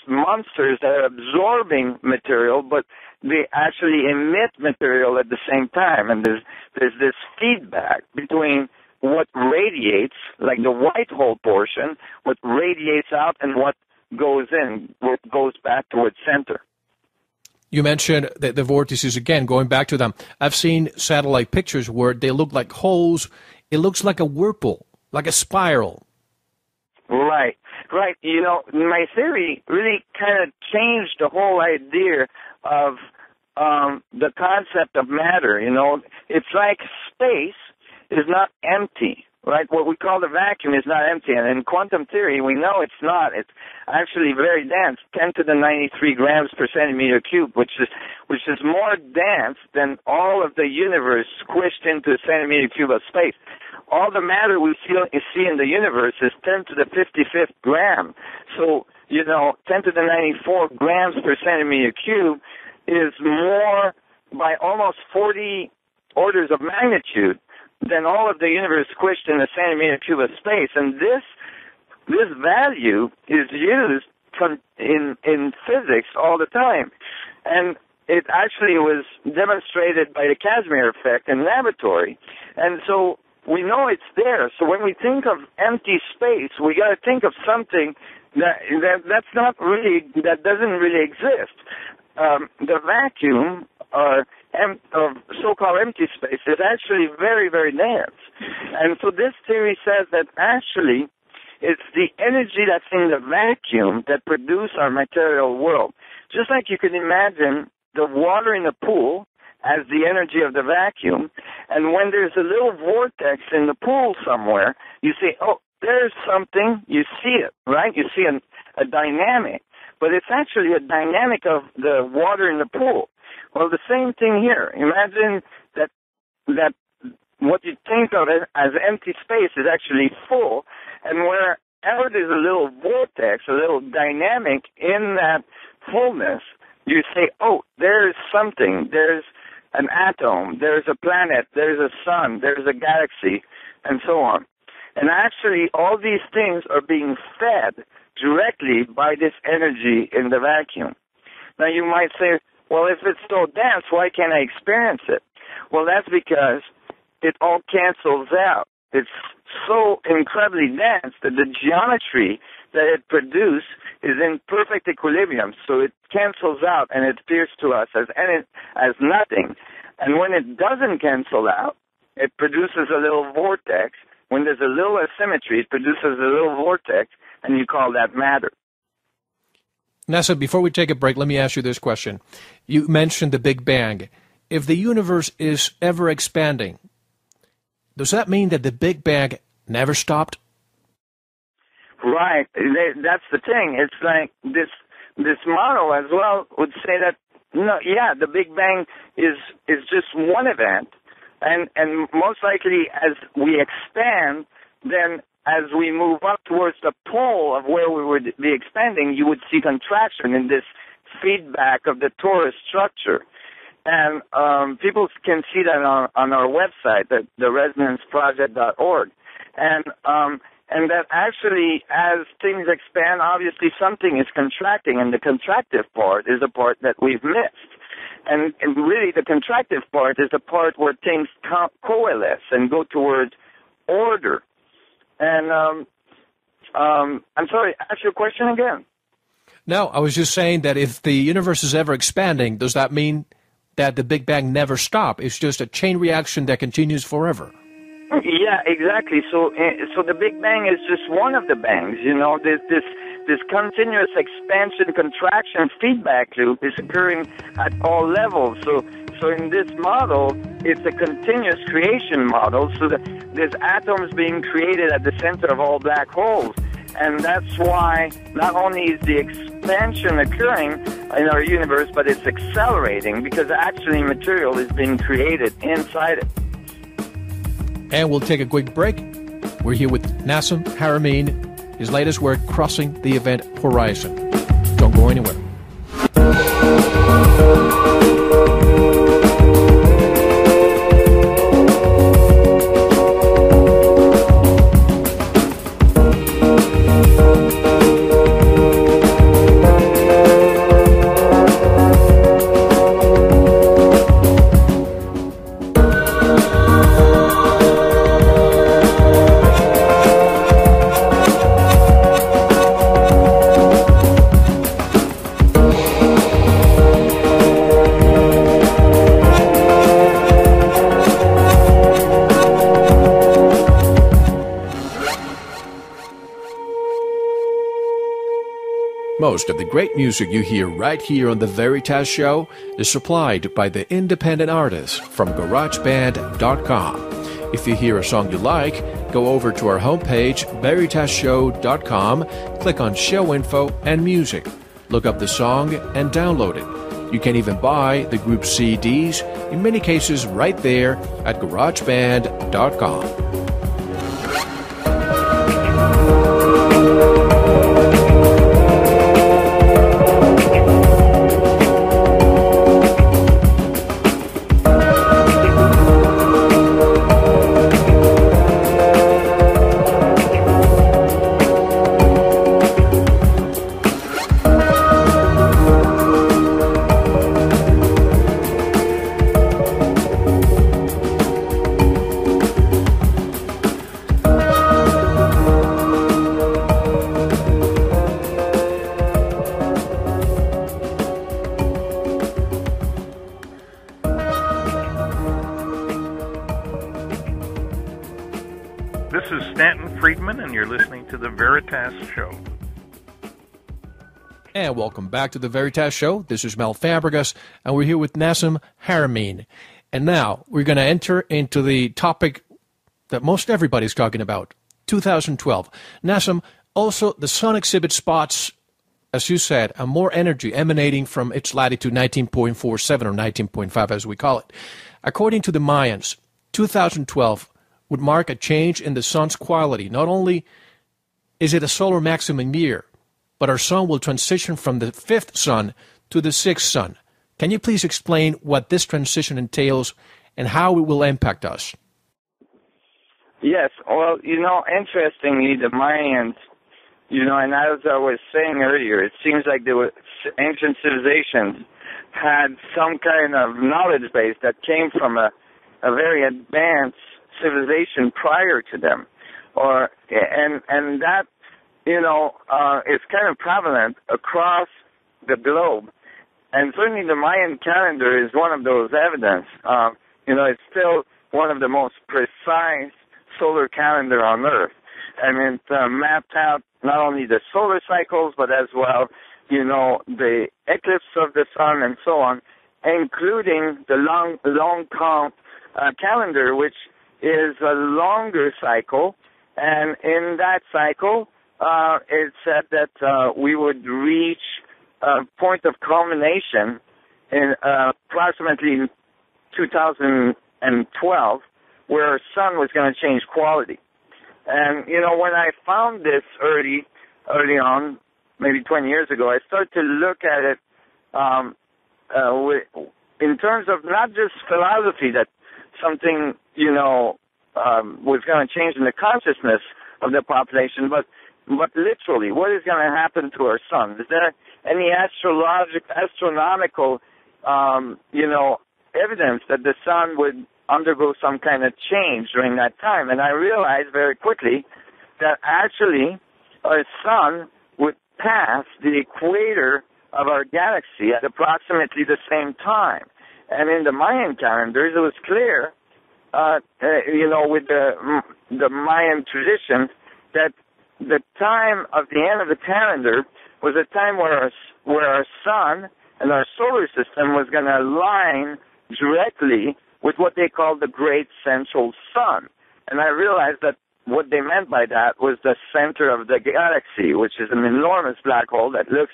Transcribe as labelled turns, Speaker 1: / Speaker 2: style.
Speaker 1: monsters that are absorbing material, but they actually emit material at the same time. And there's this feedback between what radiates, like the white hole portion, what radiates out and what goes in, what goes back towards center.
Speaker 2: You mentioned the vortices again, going back to them. I've seen satellite pictures where they look like holes. It looks like a whirlpool, like a spiral.
Speaker 1: Right. You know, my theory really kind of changed the whole idea of the concept of matter. You know, it's like space is not empty. Right, what we call the vacuum is not empty, and in quantum theory, we know it's not. It's actually very dense, 10 to the 93 grams per centimeter cube, which is more dense than all of the universe squished into a centimeter cube of space. All the matter we see in the universe is 10 to the 55th gram. So, you know, 10 to the 94 grams per centimeter cube is more by almost 40 orders of magnitude than all of the universe squished in a centimeter cube of space. And this value is used in physics all the time. And it actually was demonstrated by the Casimir effect in laboratory. And so we know it's there. So when we think of empty space, we got to think of something that doesn't really exist. The vacuum of so-called empty space is actually very, very dense. And so this theory says that actually it's the energy that's in the vacuum that produces our material world. Just like you can imagine the water in a pool as the energy of the vacuum, and when there's a little vortex in the pool somewhere, you say, oh, there's something, you see it, right? You see a dynamic, but it's actually a dynamic of the water in the pool. Well, the same thing here. Imagine that what you think of as empty space is actually full, and wherever there's a little vortex, a little dynamic in that fullness, you say, oh, there's something. There's an atom, there's a planet, there's a sun, there's a galaxy, and so on. And actually, all these things are being fed directly by this energy in the vacuum. Now, you might say, well, if it's so dense, why can't I experience it? Well, that's because it all cancels out. It's so incredibly dense that the geometry that it produces is in perfect equilibrium. So it cancels out and it appears to us as nothing. And when it doesn't cancel out, it produces a little vortex. When there's a little asymmetry, it produces a little vortex, and you call that matter.
Speaker 2: Nassim, before we take a break, let me ask you this question. You mentioned the Big Bang. If the universe is ever expanding, does that mean that the Big Bang never stopped?
Speaker 1: Right. That's the thing. It's like this model as well would say that, no, yeah, the Big Bang is just one event, and most likely as we expand, then as we move up towards the pole of where we would be expanding, you would see contraction in this feedback of the torus structure. And people can see that on our website, the resonanceproject.org. And that actually, as things expand, obviously something is contracting, and the contractive part is the part that we've missed. And really, the contractive part is the part where things coalesce and go towards order. And I'm sorry, ask your question again.
Speaker 2: No, I was just saying that if the universe is ever expanding, does that mean that the Big Bang never stopped? It's just a chain reaction that continues forever.
Speaker 1: Yeah, exactly. So the Big Bang is just one of the bangs. You know, this continuous expansion, contraction, feedback loop is occurring at all levels. So in this model, it's a continuous creation model. So there's atoms being created at the center of all black holes. And that's why not only is the expansion occurring in our universe, but it's accelerating because actually material is being created inside it.
Speaker 2: And we'll take a quick break. We're here with Nassim Haramein, his latest work, Crossing the Event Horizon. Don't go anywhere. Most of the great music you hear right here on The Veritas Show is supplied by the independent artists from GarageBand.com. If you hear a song you like, go over to our homepage, VeritasShow.com, click on Show Info and Music. Look up the song and download it. You can even buy the group's CDs, in many cases right there at GarageBand.com.
Speaker 3: This is Stanton Friedman, and you're listening to The Veritas Show.
Speaker 2: And welcome back to The Veritas Show. This is Mel Fabregas, and we're here with Nassim Haramein. And now we're going to enter into the topic that most everybody's talking about, 2012. Nassim, also the sun exhibits spots, as you said, and more energy emanating from its latitude 19.47 or 19.5 as we call it. According to the Mayans, 2012 would mark a change in the sun's quality. Not only is it a solar maximum year, but our sun will transition from the fifth sun to the sixth sun. Can you please explain what this transition entails and how it will impact us?
Speaker 1: Yes. Well, interestingly, the Mayans, and as I was saying earlier, it seems like the ancient civilizations had some kind of knowledge base that came from a very advanced civilization prior to them, and that is kind of prevalent across the globe, and certainly the Mayan calendar is one of those evidence. It's still one of the most precise solar calendar on Earth, and it mapped out not only the solar cycles but as well, the eclipse of the sun and so on, including the long count calendar, which is a longer cycle, and in that cycle, it said that we would reach a point of culmination in approximately 2012, where our sun was going to change quality. And, when I found this early on, maybe 20 years ago, I started to look at it in terms of not just philosophy, that something, was going to change in the consciousness of the population, but literally, what is going to happen to our sun? Is there any astronomical, evidence that the sun would undergo some kind of change during that time? And I realized very quickly that actually our sun would pass the equator of our galaxy at approximately the same time. And in the Mayan calendars, it was clear, with the Mayan tradition, that the time of the end of the calendar was a time where our sun and our solar system was going to align directly with what they called the Great Central Sun. And I realized that what they meant by that was the center of the galaxy, which is an enormous black hole that looks